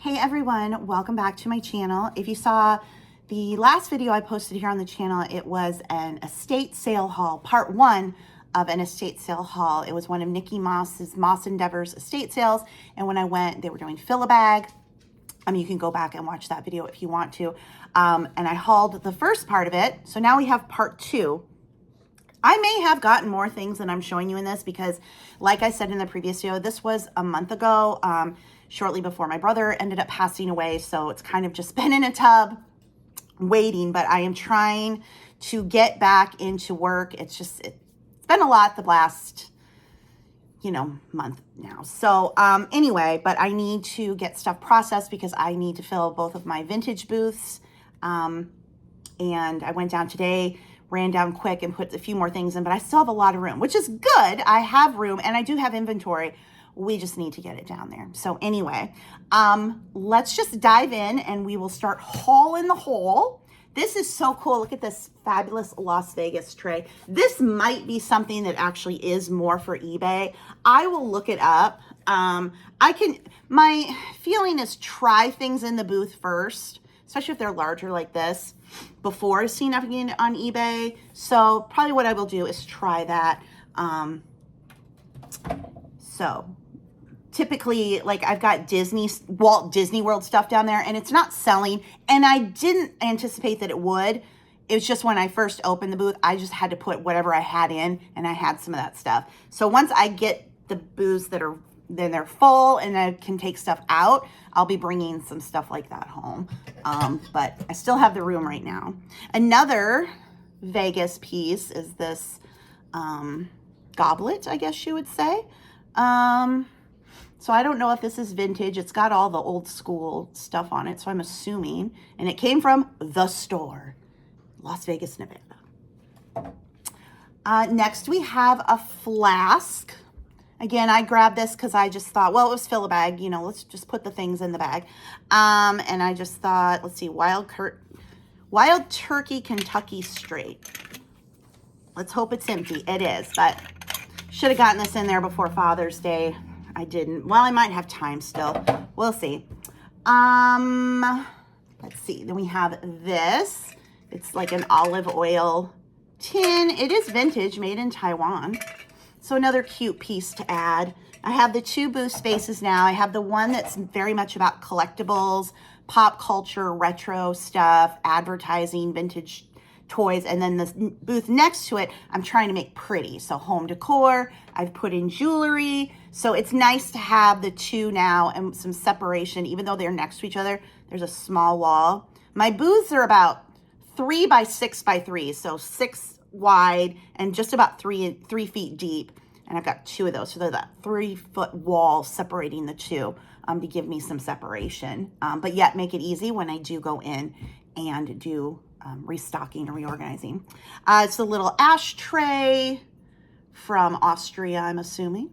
Hey everyone, welcome back to my channel. If you saw the last video I posted here on the channel, it was an estate sale haul, part one of an estate sale haul. It was one of Nikki Maas's Maas Endeavors estate sales, and when I went, they were doing fill-a-bag. You can go back and watch that video if you want to. And I hauled the first part of it, so now we have part two. I may have gotten more things than I'm showing you in this because, like I said in the previous video, this was a month ago, shortly before my brother ended up passing away. So it's kind of just been in a tub waiting, but I am trying to get back into work. It's been a lot the last, month now. So anyway, but I need to get stuff processed because I need to fill both of my vintage booths. And I went down today, ran down quick and put a few more things in, but I still have a lot of room, which is good. I have room and I do have inventory. We just need to get it down there. So anyway, let's just dive in and we will start hauling the hole. This is so cool. Look at this fabulous Las Vegas tray. This might be something that actually is more for eBay. I will look it up. My feeling is try things in the booth first, especially if they're larger like this, before seeing everything on eBay. So probably what I will do is try that. So typically, like, I've got Walt Disney World stuff down there and it's not selling, and I didn't anticipate that it would. It was just when I first opened the booth, I just had to put whatever I had in, and I had some of that stuff. So once I get the booths then they're full and I can take stuff out, I'll be bringing some stuff like that home. But I still have the room right now. Another Vegas piece is this goblet, I guess you would say. So I don't know if this is vintage. It's got all the old school stuff on it, so I'm assuming. And it came from the store, Las Vegas, Nevada. Next we have a flask. Again, I grabbed this because I just thought, well, it was fill-a-bag, let's just put the things in the bag. And I just thought, let's see, Wild Turkey Kentucky Straight. Let's hope it's empty. It is, but should have gotten this in there before Father's Day. I didn't. Well, I might have time still. We'll see. Let's see. Then we have this. It's like an olive oil tin. It is vintage, made in Taiwan. So another cute piece to add. I have the two booth spaces now. I have the one that's very much about collectibles, pop culture, retro stuff, advertising, vintage toys, and then the booth next to it, I'm trying to make pretty. So home decor, I've put in jewelry. So it's nice to have the two now and some separation, even though they're next to each other. There's a small wall. My booths are about 3 by 6 by 3, so 6 wide and just about 3 feet deep. And I've got two of those. So they're that 3-foot wall separating the two to give me some separation, but yet make it easy when I do go in and do restocking or reorganizing. It's a little ashtray from Austria, I'm assuming.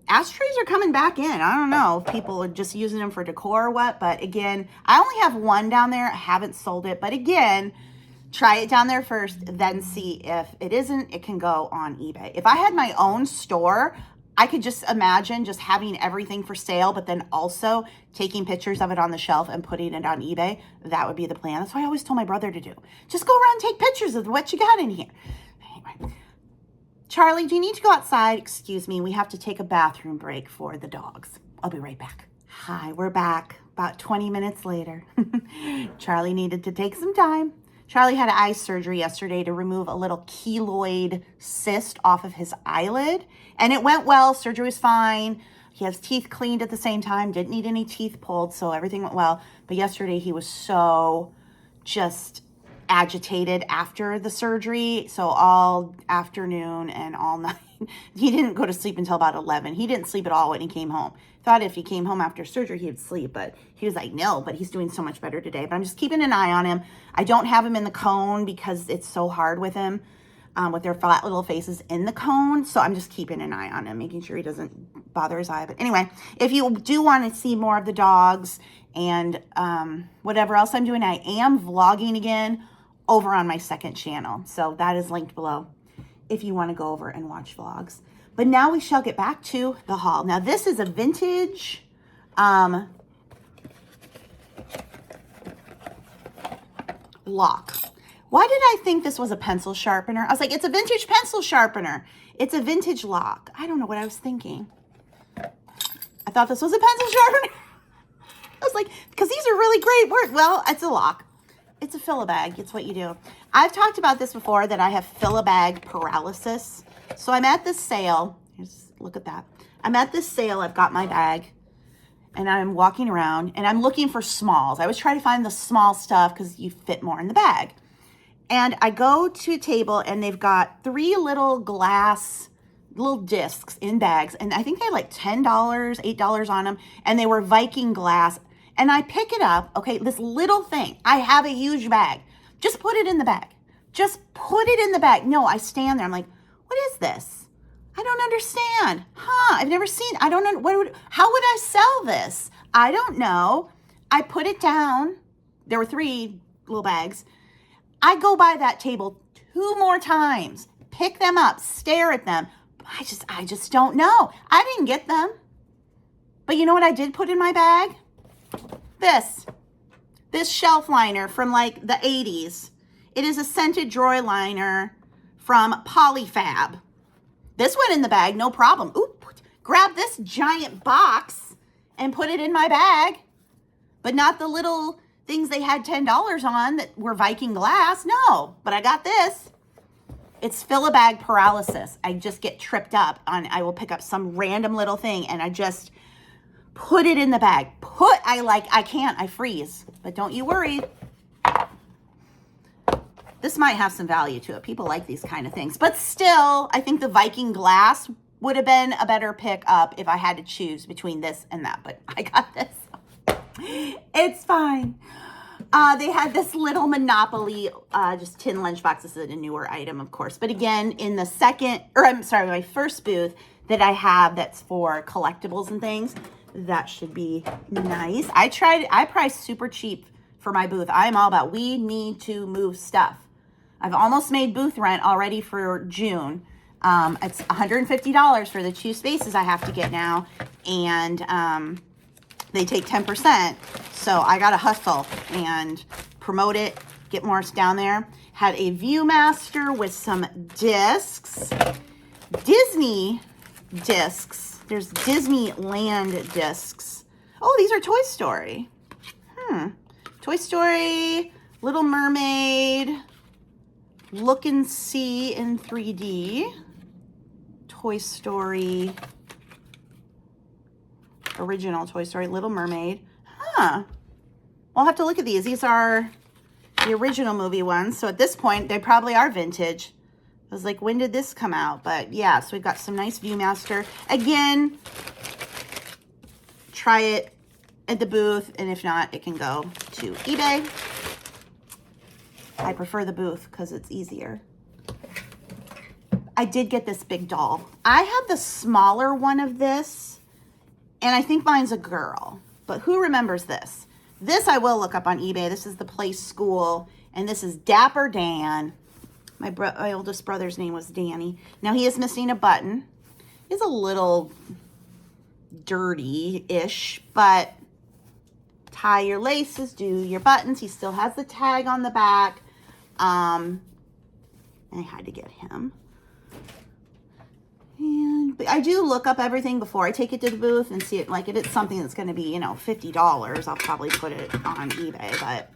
Ashtrays are coming back in. I don't know if people are just using them for decor or what, but again, I only have one down there. I haven't sold it, but again, try it down there first, then see if it isn't, it can go on eBay. If I had my own store, I could just imagine just having everything for sale, but then also taking pictures of it on the shelf and putting it on eBay. That would be the plan. That's what I always told my brother to do. Just go around and take pictures of what you got in here. Anyway, Charlie, do you need to go outside? Excuse me, we have to take a bathroom break for the dogs. I'll be right back. Hi, we're back about 20 minutes later. Charlie needed to take some time. Charlie had eye surgery yesterday to remove a little keloid cyst off of his eyelid, and it went well. Surgery was fine. He has teeth cleaned at the same time, didn't need any teeth pulled, so everything went well. But yesterday he was so just agitated after the surgery, so all afternoon and all night. He didn't go to sleep until about 11. He didn't sleep at all when he came home. Thought if he came home after surgery, he'd sleep, but he was like, no, but he's doing so much better today. But I'm just keeping an eye on him. I don't have him in the cone because it's so hard with him, with their flat little faces in the cone. So I'm just keeping an eye on him, making sure he doesn't bother his eye. But anyway, if you do want to see more of the dogs and whatever else I'm doing, I am vlogging again over on my second channel. So that is linked below if you want to go over and watch vlogs. But now we shall get back to the haul. Now this is a vintage Lock. Why did I think this was a pencil sharpener? I was like, it's a vintage pencil sharpener. It's a vintage lock. I don't know what I was thinking. I thought this was a pencil sharpener. I was like, because these are really great work. Well, it's a lock. It's a fill-a-bag. It's what you do. I've talked about this before, that I have fill-a-bag paralysis. So I'm at this sale. Here's, look at that. I'm at this sale. I've got my bag. And I'm walking around. And I'm looking for smalls. I always try to find the small stuff because you fit more in the bag. And I go to a table. And they've got 3 little glass little discs in bags. And I think they had like $10, $8 on them. And they were Viking glass. And I pick it up, okay, this little thing. I have a huge bag. Just put it in the bag. Just put it in the bag. No, I stand there. I'm like, what is this? I don't understand. I've never seen, I don't know. How would I sell this? I don't know. I put it down. There were 3 little bags. I go by that table 2 more times, pick them up, stare at them. I just don't know. I didn't get them. But you know what I did put in my bag? This shelf liner from like the 80s. It is a scented drawer liner from Polyfab. This went in the bag, no problem. Ooh, grab this giant box and put it in my bag, but not the little things they had $10 on that were Viking glass. No, but I got this. It's fill-a-bag paralysis. I just get tripped up on, I will pick up some random little thing and I just put it in the bag. I freeze, but don't you worry. This might have some value to it. People like these kind of things, but still, I think the Viking glass would have been a better pick up if I had to choose between this and that, but I got this. It's fine. They had this little Monopoly, just tin lunchbox. This is a newer item, of course, but again, in the my first booth that I have that's for collectibles and things, that should be nice. I priced super cheap for my booth. I'm all about, we need to move stuff. I've almost made booth rent already for June. It's $150 for the 2 spaces I have to get now. And they take 10%. So I got to hustle and promote it, get more down there. Had a Viewmaster with some discs. Disney discs. There's Disneyland discs. Oh, these are Toy Story. Toy Story, Little Mermaid, Look and See in 3D, Toy Story, original Toy Story, Little Mermaid. I'll have to look at these. These are the original movie ones. So at this point, they probably are vintage. I was like, when did this come out? But yeah, so we've got some nice Viewmaster. Again, try it at the booth, and if not, it can go to eBay. I prefer the booth because it's easier. I did get this big doll. I have the smaller one of this, and I think mine's a girl, but who remembers this? This I will look up on eBay. This is the Play School, and this is Dapper Dan. My oldest brother's name was Danny. Now he is missing a button. He's a little dirty-ish, but tie your laces, do your buttons. He still has the tag on the back. I had to get him. And I do look up everything before I take it to the booth and see it. Like if it's something that's going to be, you know, $50, I'll probably put it on eBay. But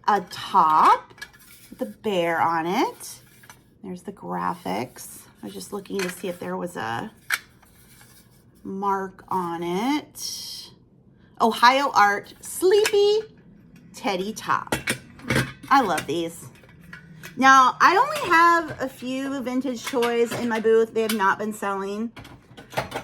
a top with the bear on it. There's the graphics. I was just looking to see if there was a mark on it. Ohio Art Sleepy Teddy Top. I love these. Now, I only have a few vintage toys in my booth. They have not been selling.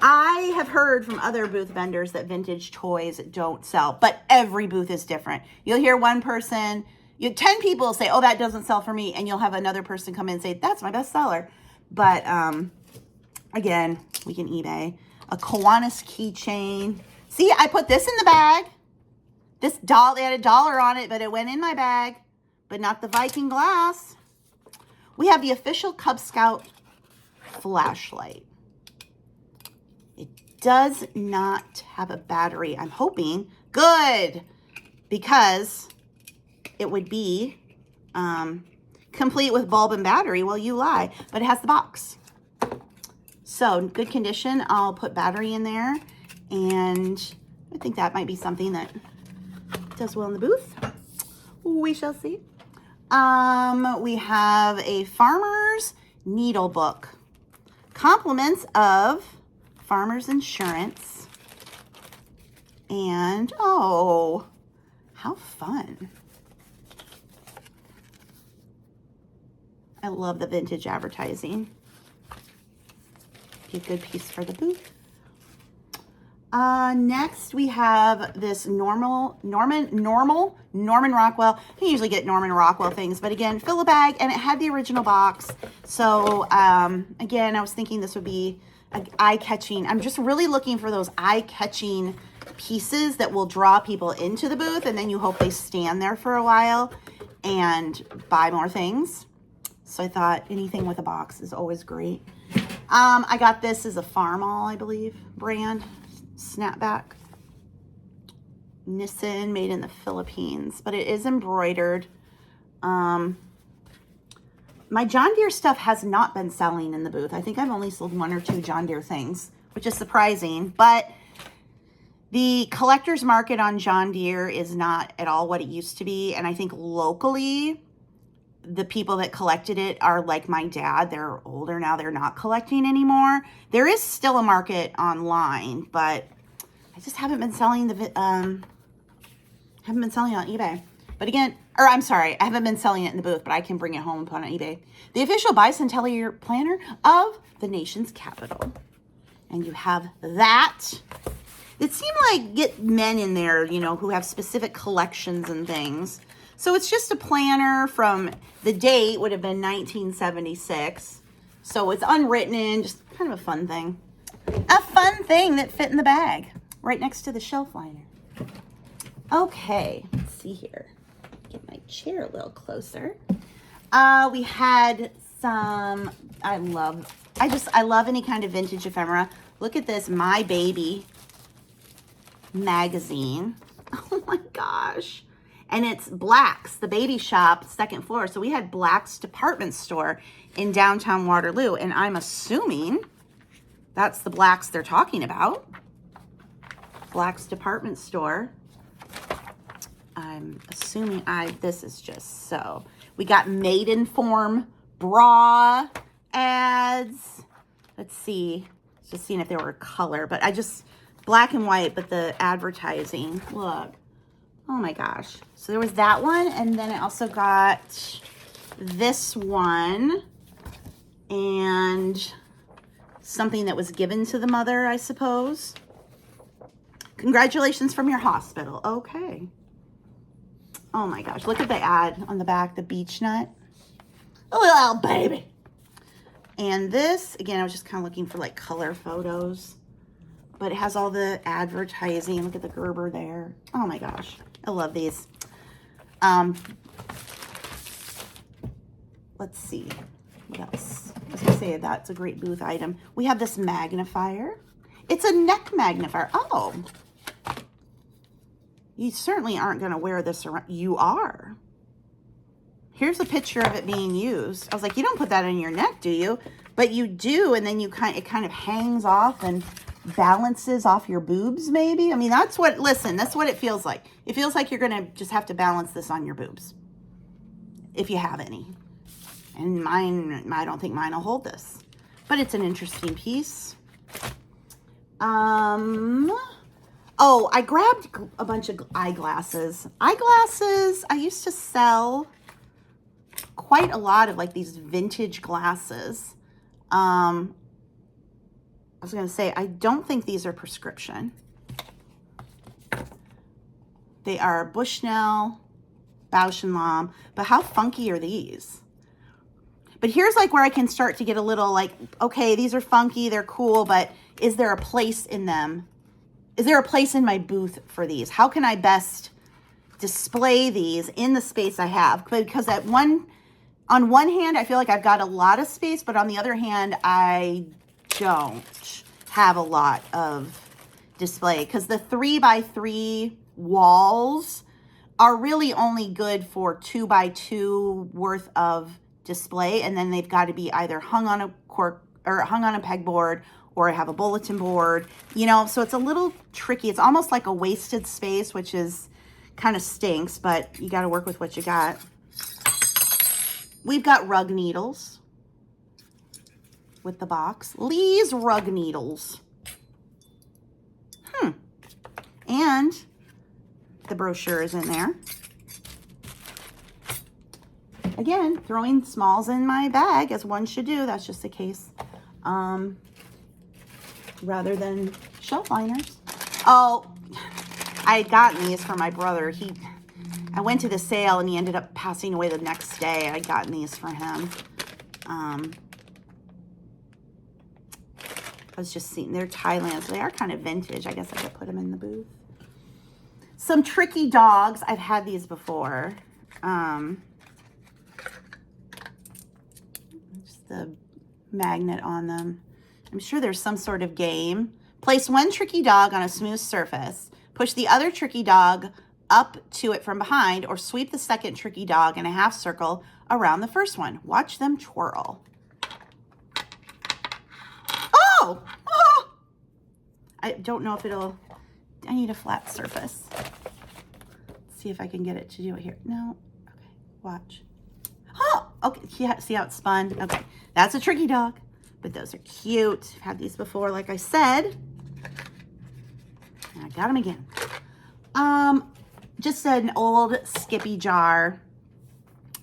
I have heard from other booth vendors that vintage toys don't sell, but every booth is different. You'll hear one person, 10 people say, oh, that doesn't sell for me, and you'll have another person come in and say, that's my best seller. But again, we can eBay. A Kiwanis keychain. See, I put this in the bag. This doll, they had $1 on it, but it went in my bag, but not the Viking glass. We have the official Cub Scout flashlight. does not have a battery. I'm hoping. Good. Because it would be complete with bulb and battery. Well, you lie. But it has the box. So, good condition. I'll put battery in there. And I think that might be something that does well in the booth. We shall see. We have a Farmer's Needle Book. Compliments of Farmer's Insurance. And, oh, how fun. I love the vintage advertising. Be a good piece for the booth. Next we have this Norman Rockwell. I usually get Norman Rockwell things, but again, fill a bag, and it had the original box. So, again, I was thinking this would be eye-catching. I'm just really looking for those eye-catching pieces that will draw people into the booth, and then you hope they stand there for a while and buy more things. So I thought anything with a box is always great. I got this as a Farmall, I believe, brand. Snapback. Nissan, made in the Philippines, but it is embroidered. My John Deere stuff has not been selling in the booth. I think I've only sold 1 or 2 John Deere things, which is surprising, but the collector's market on John Deere is not at all what it used to be. And I think locally, the people that collected it are like my dad. They're older now. They're not collecting anymore. There is still a market online, but I just haven't been selling haven't been selling on eBay. But again, or I'm sorry, I haven't been selling it in the booth, but I can bring it home and put it on eBay. The official bicentennial planner of the nation's capital. And you have that. It seemed like get men in there, you know, who have specific collections and things. So it's just a planner from the date would have been 1976. So it's unwritten in, just kind of a fun thing. A fun thing that fit in the bag right next to the shelf liner. Okay, let's see here. Get my chair a little closer. We had some, I love any kind of vintage ephemera. Look at this, My Baby magazine. Oh my gosh. And it's Black's, the baby shop, 2nd floor. So we had Black's department store in downtown Waterloo. And I'm assuming that's the Black's they're talking about. Black's department store. I'm assuming this is just so. We got Maidenform bra ads. Let's see. Just seeing if they were color. But black and white, but the advertising. Look. Oh my gosh. So there was that one, and then I also got this one and something that was given to the mother, I suppose. Congratulations from your hospital. Okay. Oh my gosh. Look at the ad on the back, the beech nut. A little baby. And this, again, I was just kind of looking for like color photos, but it has all the advertising. Look at the Gerber there. Oh my gosh. I love these. Let's see. What else? I was going to say that's a great booth item. We have this magnifier. It's a neck magnifier. Oh. You certainly aren't going to wear this around. You are. Here's a picture of it being used. I was like, you don't put that on your neck, do you? But you do, and then it kind of hangs off and balances off your boobs, maybe. I mean, that's what it feels like. It feels like you're going to just have to balance this on your boobs, if you have any. And mine, I don't think mine will hold this. But it's an interesting piece. Oh, I grabbed a bunch of eyeglasses. Eyeglasses, I used to sell quite a lot of like these vintage glasses. I was going to say, I don't think these are prescription. They are Bushnell, Bausch & Lomb, but how funky are these? But here's like where I can start to get a little like, okay, these are funky, they're cool, but is there a place in them? Is there a place in my booth for these? How can I best display these in the space I have? Because on one hand, I feel like I've got a lot of space, but on the other hand, I don't. have a lot of display, because the 3x3 walls are really only good for 2x2 worth of display, and then they've got to be either hung on a cork or hung on a pegboard, or have a bulletin board, you know, so it's a little tricky. It's almost like a wasted space, which is kind of stinks, but you got to work with what you got. We've got rug needles with the box. Lee's rug needles. And the brochure is in there. Again, throwing smalls in my bag, as one should do. That's just the case. Rather than shelf liners. Oh, I had gotten these for my brother. I went to the sale and he ended up passing away the next day. I'd gotten these for him. I was just seeing, they're Thailand, so they are kind of vintage. I guess I could put them in the booth. Some tricky dogs. I've had these before. Just the magnet on them. I'm sure there's some sort of game. Place one tricky dog on a smooth surface. Push the other tricky dog up to it from behind, or sweep the second tricky dog in a half circle around the first one. Watch them twirl. Oh! Oh! I don't know if it'll... I need a flat surface. Let's see if I can get it to do it here. No. Okay. Watch. Oh! Okay. Yeah, see how it spun? Okay. That's a tricky dog. But those are cute. I've had these before, like I said. And I got them again. Just an old Skippy jar.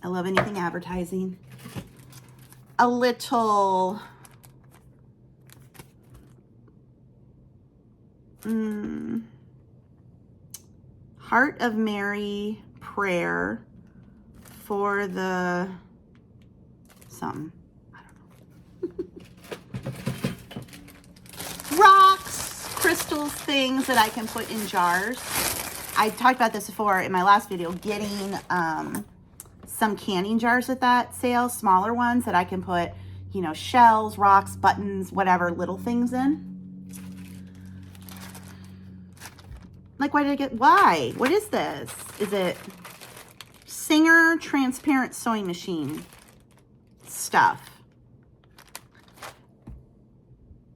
I love anything advertising. A little... Heart of Mary prayer for the... something. Rocks, crystals, things that I can put in jars. I talked about this before in my last video, getting some canning jars at that sale, smaller ones that I can put, you know, shells, rocks, buttons, whatever little things in. Like, why did I get, why? What is this? Is it Singer transparent sewing machine stuff?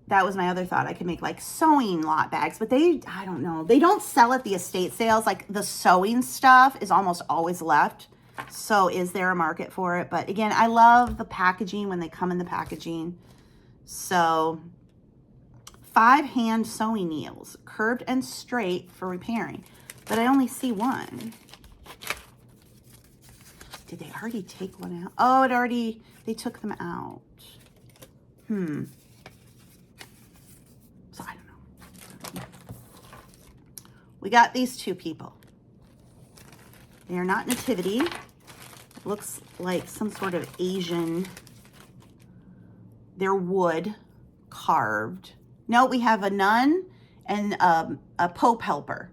That was my other thought. I could make like sewing lot bags, but I don't know. They don't sell at the estate sales. Like the sewing stuff is almost always left. So is there a market for it? But again, I love the packaging when they come in the packaging. So 5 hand sewing needles, curved and straight for repairing. But I only see one. Did they already take one out? Oh, they took them out. So I don't know. We got these two people. They are not nativity. It looks like some sort of Asian. They're wood carved. No, we have a nun and a Pope helper.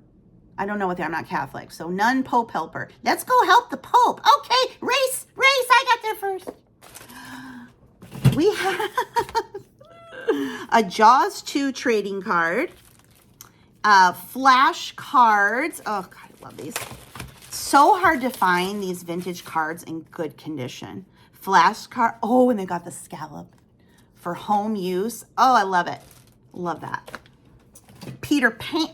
I don't know what they are. I'm not Catholic. So nun, Pope helper. Let's go help the Pope. Okay, race. I got there first. We have a Jaws 2 trading card. Flash cards. Oh, God, I love these. So hard to find these vintage cards in good condition. Flash card. Oh, and they got the scallop for home use. Oh, I love it. Love that. Peter Pan.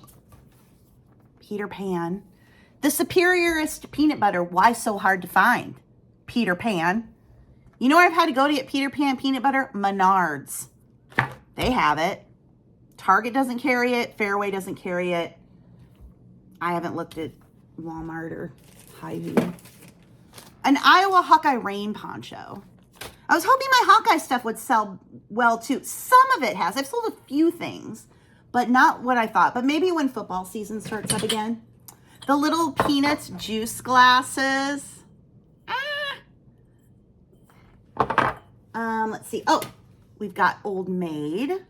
The superiorist peanut butter. Why so hard to find? Peter Pan. You know where I've had to go to get Peter Pan peanut butter? Menards. They have it. Target doesn't carry it. Fairway doesn't carry it. I haven't looked at Walmart or Hy-Vee. An Iowa Hawkeye rain poncho. I was hoping my Hawkeye stuff would sell well too. Some of it has. I've sold a few things, but not what I thought. But maybe when football season starts up again. The little Peanuts juice glasses. Let's see. Oh, we've got Old Maid.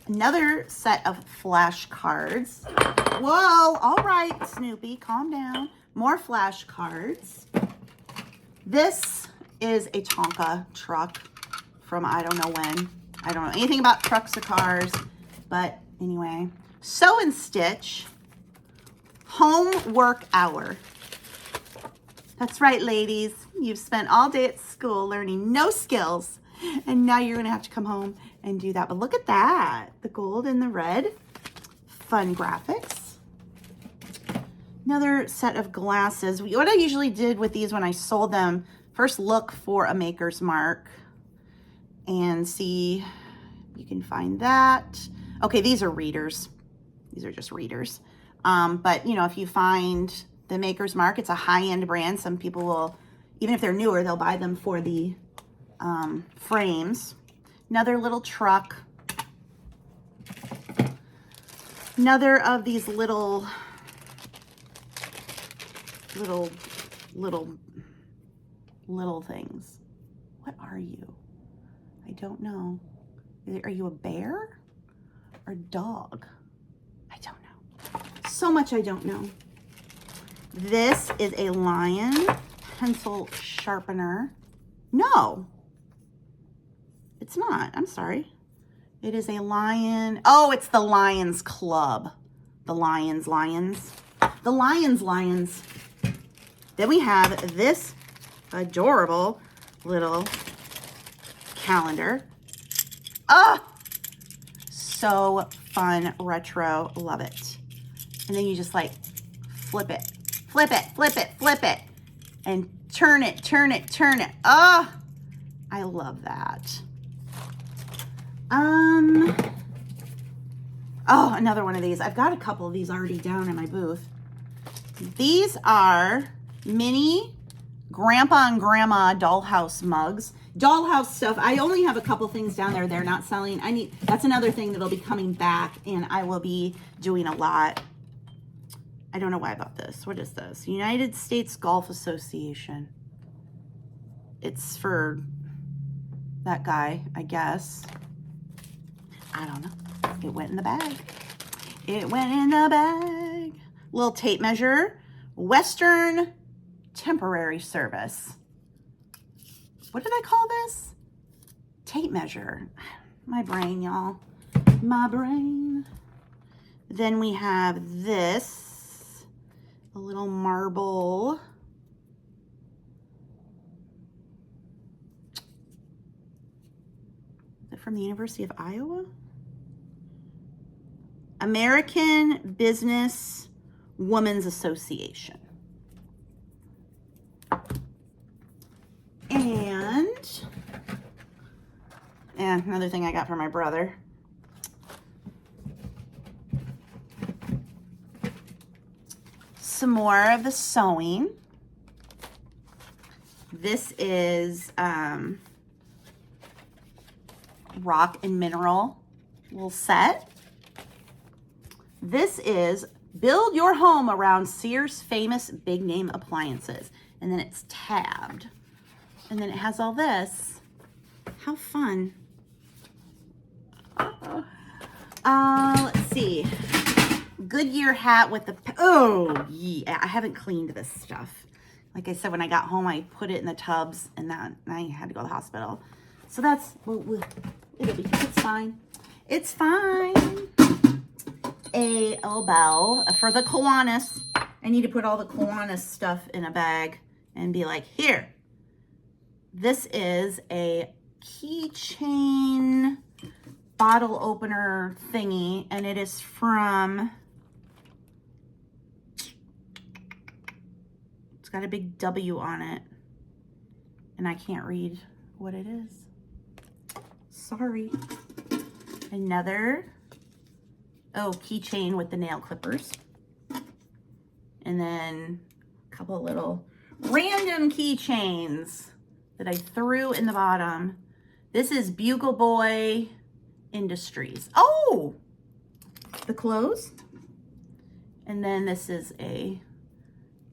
Another set of flash cards. Whoa, all right, Snoopy, calm down. More flash cards. This is a Tonka truck from I don't know when. I don't know anything about trucks or cars, but anyway. Sew and Stitch homework hour. That's right, ladies. You've spent all day at school learning no skills, and now you're gonna have to come home and do that. But look at that, the gold and the red. Fun graphics. Another set of glasses. What I usually did with these when I sold them, first look for a maker's mark and see if you can find that. Okay, these are readers. These are just readers. But you know, if you find the maker's mark, it's a high-end brand. Some people will, even if they're newer, they'll buy them for the frames. Another little truck. Another of these little things. What are you? I don't know. Are you a bear or a dog? I don't know. So much I don't know. This is a lion pencil sharpener. No, it's not. I'm sorry. It is a lion. Oh, it's the Lions Club. The Lions. The Lions. Then we have this adorable little calendar. Oh, so fun, retro, love it. And then you just like flip it, and turn it. Oh, I love that. Oh, another one of these. I've got a couple of these already down in my booth. These are mini grandpa and grandma dollhouse mugs. Dollhouse stuff. I only have a couple things down there they're not selling. That's another thing that'll be coming back, and I will be doing a lot. I don't know why I bought this. What is this? United States Golf Association. It's for that guy, I guess. I don't know. It went in the bag. It went in the bag. Little tape measure. Western Temporary Service. What did I call this? Tape measure. My brain, y'all. My brain. Then we have this. A little marble. Is it from the University of Iowa? American Business Women's Association. And another thing I got for my brother. Some more of the sewing. This is rock and mineral little set. This is build your home around Sears famous big name appliances. And then it's tabbed. And then it has all this. How fun. Let's see. Goodyear hat with the, oh yeah, I haven't cleaned this stuff. Like I said, when I got home, I put it in the tubs and then I had to go to the hospital. So that's, it'll be, it's fine. It's fine. A elbow for the Kiwanis. I need to put all the Kiwanis stuff in a bag and be like, here. This is a keychain bottle opener thingy, and it is from, it's got a big W on it, and I can't read what it is. Sorry. Another, oh, keychain with the nail clippers. And then a couple little random keychains that I threw in the bottom. This is Bugle Boy Industries. Oh, the clothes. And then this is a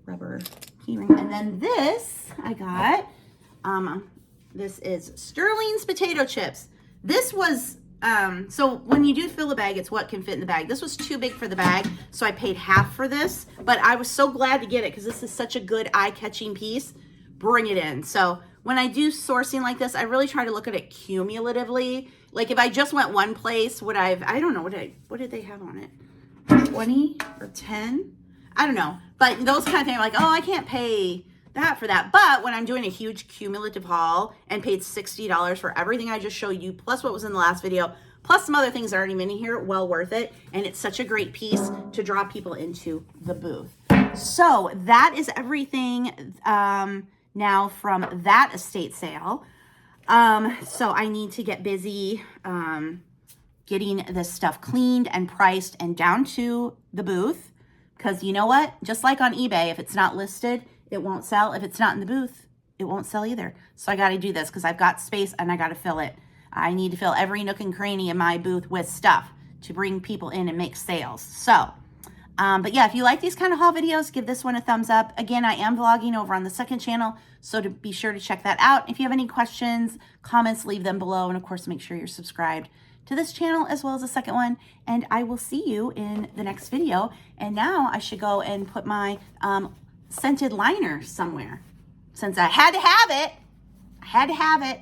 rubber key ring. And then this I got, this is Sterling's potato chips. This was, so when you do fill a bag, it's what can fit in the bag. This was too big for the bag, so I paid half for this, but I was so glad to get it because this is such a good eye-catching piece. Bring it in. So when I do sourcing like this, I really try to look at it cumulatively Like if I just went one place, I don't know, what did they have on it? 20 or 10? I don't know. But those kind of things, like, oh, I can't pay that for that. But when I'm doing a huge cumulative haul and paid $60 for everything I just showed you, plus what was in the last video, plus some other things that aren't even in here, well worth it. And it's such a great piece to draw people into the booth. So that is everything now from that estate sale. So I need to get busy getting this stuff cleaned and priced and down to the booth. Because you know what? Just like on eBay, if it's not listed, it won't sell. If it's not in the booth, it won't sell either. So I got to do this because I've got space and I got to fill it. I need to fill every nook and cranny in my booth with stuff to bring people in and make sales. So, but yeah, if you like these kind of haul videos, give this one a thumbs up. Again, I am vlogging over on the second channel, so to be sure to check that out. If you have any questions, comments, leave them below. And of course, make sure you're subscribed to this channel as well as the second one. And I will see you in the next video. And now I should go and put my scented liner somewhere. Since I had to have it. I had to have it.